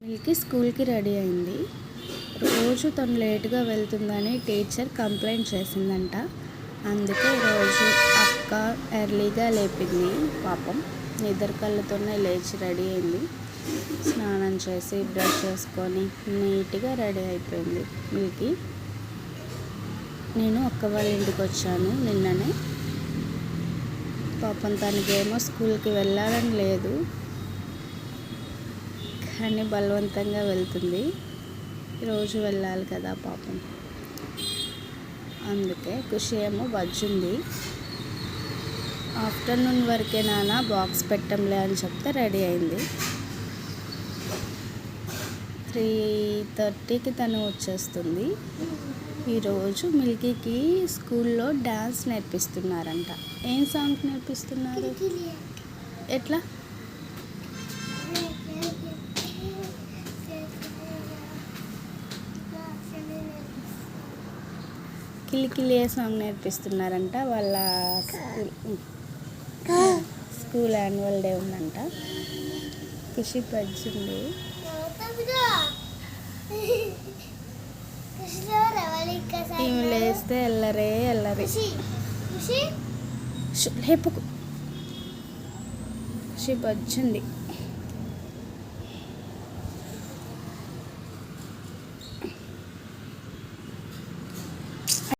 Milky స్కూల్కి ready అయింది. రోజు తను లేట్గా వెళ్తుందని టీచర్ కంప్లైంట్ చేసిందంట. అందుకే రోజు అక్క ఎర్లీగా లేపింది. పాపం నిద్ర కళ్ళతోనే లేచి రెడీ అయింది. స్నానం చేసి బ్రష్ చేసుకొని నీట్గా రెడీ అయిపోయింది మిల్కీ. నేను అక్క వాళ్ళ ఇంటికి వచ్చాను నిన్ననే. పాపం తనకేమో స్కూల్కి వెళ్ళాలని లేదు, కానీ బలవంతంగా వెళ్తుంది. రోజు వెళ్ళాలి కదా పాపం, అందుకే ఖుషి ఏమో బజ్జుంది. ఆఫ్టర్నూన్ వరకే నాన్న బాక్స్ పెట్టంలే అని చెప్తే రెడీ అయింది. 3:30కి తను వచ్చేస్తుంది. ఈరోజు మిల్కీకి స్కూల్లో డ్యాన్స్ నేర్పిస్తున్నారంట. ఏం సాంగ్ నేర్పిస్తున్నారు? ఎట్లా? కిలికిలియే సాంగ్ నేర్పిస్తున్నారంట. వాళ్ళ స్కూల్ యాన్యువల్ డే ఉందంట. ఖుషి పచ్చింది. ఈమె లేస్తే ఎల్లరే లేపుకు. ఖుషి బజ్జుంది.